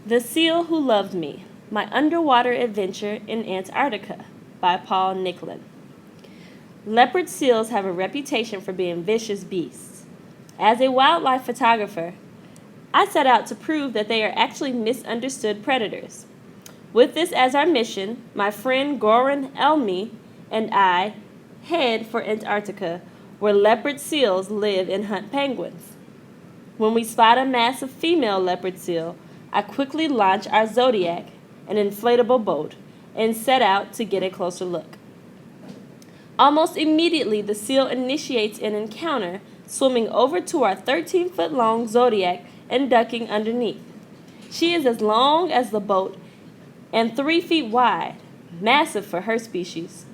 The Seal Who Loved Me, My Underwater Adventure in Antarctica by Paul Nicklin. Leopard seals have a reputation for being vicious beasts. As a wildlife photographer, I set out to prove that they are actually misunderstood predators. With this as our mission, my friend Goran Elmi and I head for Antarctica, where leopard seals live and hunt penguins. When we spot a massive female leopard seal, I quickly launch our Zodiac, an inflatable boat, and set out to get a closer look. Almost immediately, the seal initiates an encounter, swimming over to our 13-foot-long Zodiac and ducking underneath. She is as long as the boat and 3 feet wide, massive for her species.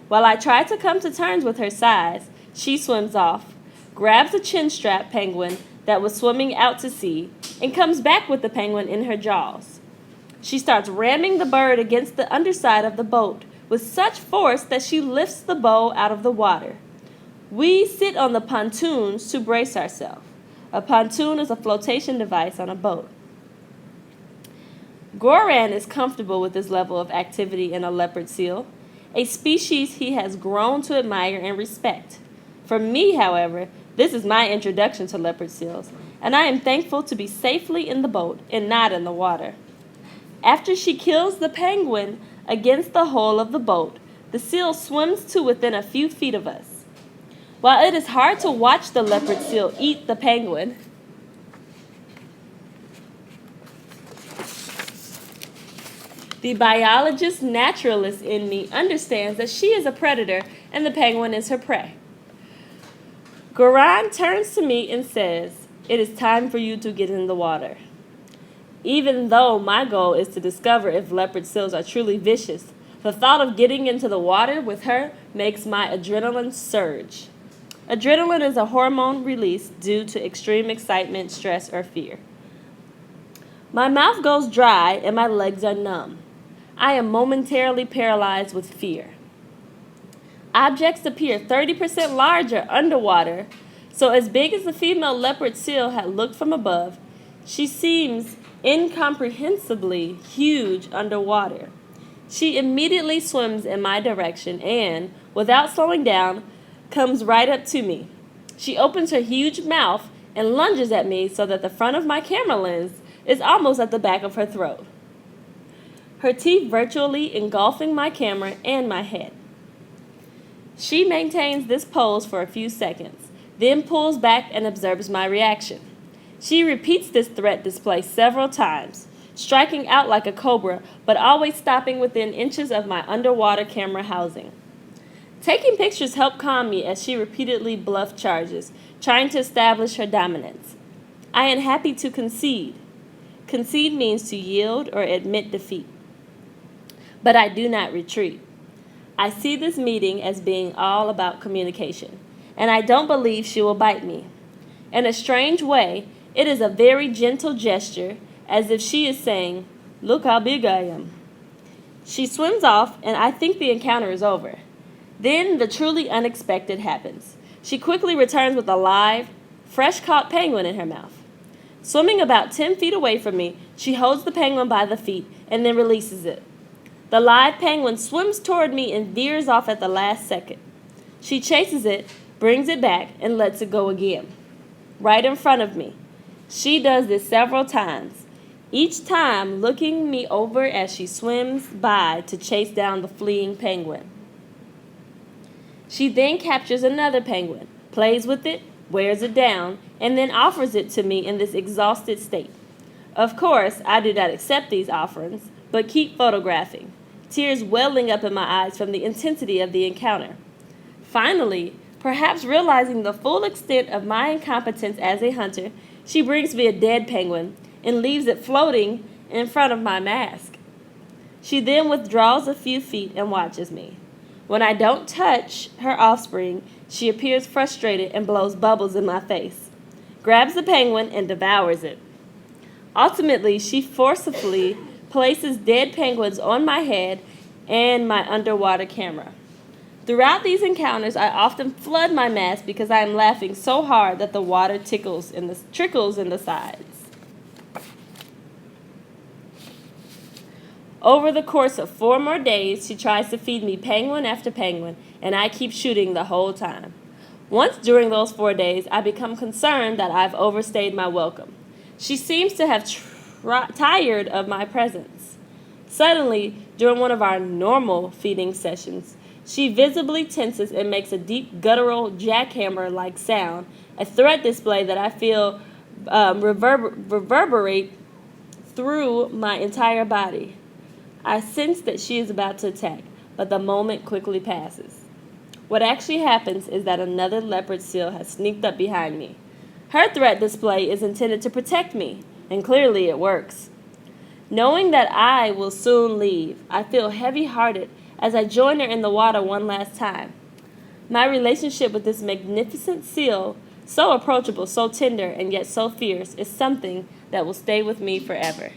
While I try to come to terms with her size, she swims off, grabs a chinstrap penguin that was swimming out to sea, and comes back with the penguin in her jaws. She starts ramming the bird against the underside of the boat with such force that she lifts the bow out of the water. We sit on the pontoons to brace ourselves. A pontoon is a flotation device on a boat. Goran is comfortable with this level of activity in a leopard seal, a species he has grown to admire and respect. For me, however, this is my introduction to leopard seals, and I am thankful to be safely in the boat and not in the water. After she kills the penguin against the hull of the boat, the seal swims to within a few feet of us. While it is hard to watch the leopard seal eat the penguin, the biologist naturalist in me understands that she is a predator and the penguin is her prey. Goran turns to me and says, "It is time for you to get in the water." Even though my goal is to discover if leopard seals are truly vicious, the thought of getting into the water with her makes my adrenaline surge. Adrenaline is a hormone released due to extreme excitement, stress, or fear. My mouth goes dry and my legs are numb. I am momentarily paralyzed with fear. Objects appear 30% larger underwater, so as big as the female leopard seal had looked from above, she seems incomprehensibly huge underwater. She immediately swims in my direction and, without slowing down, comes right up to me. She opens her huge mouth and lunges at me so that the front of my camera lens is almost at the back of her throat, her teeth virtually engulfing my camera and my head. She maintains this pose for a few seconds, then pulls back and observes my reaction. She repeats this threat display several times, striking out like a cobra, but always stopping within inches of my underwater camera housing. Taking pictures helped calm me as she repeatedly bluffed charges, trying to establish her dominance. I am happy to concede. Concede means to yield or admit defeat. But I do not retreat. I see this meeting as being all about communication, and I don't believe she will bite me. In a strange way, it is a very gentle gesture, as if she is saying, "Look how big I am." She swims off, and I think the encounter is over. Then the truly unexpected happens. She quickly returns with a live, fresh-caught penguin in her mouth. Swimming about 10 feet away from me, she holds the penguin by the feet and then releases it. The live penguin swims toward me and veers off at the last second. She chases it, brings it back, and lets it go again, right in front of me. She does this several times, each time looking me over as she swims by to chase down the fleeing penguin. She then captures another penguin, plays with it, wears it down, and then offers it to me in this exhausted state. Of course, I do not accept these offerings, but keep photographing, tears welling up in my eyes from the intensity of the encounter. Finally, perhaps realizing the full extent of my incompetence as a hunter, she brings me a dead penguin and leaves it floating in front of my mask. She then withdraws a few feet and watches me. When I don't touch her offspring, she appears frustrated and blows bubbles in my face, grabs the penguin, and devours it. Ultimately, she forcefully places dead penguins on my head and my underwater camera. Throughout these encounters, I often flood my mask because I am laughing so hard that the water trickles in the sides. Over the course of 4 more days, she tries to feed me penguin after penguin, and I keep shooting the whole time. Once during those 4 days, I become concerned that I've overstayed my welcome. She seems to have tired of my presence. Suddenly, during one of our normal feeding sessions, she visibly tenses and makes a deep guttural jackhammer-like sound, a threat display that I feel reverberate through my entire body. I sense that she is about to attack, but the moment quickly passes. What actually happens is that another leopard seal has sneaked up behind me. Her threat display is intended to protect me, and clearly it works. Knowing that I will soon leave, I feel heavy-hearted as I join her in the water one last time. My relationship with this magnificent seal, so approachable, so tender, and yet so fierce, is something that will stay with me forever.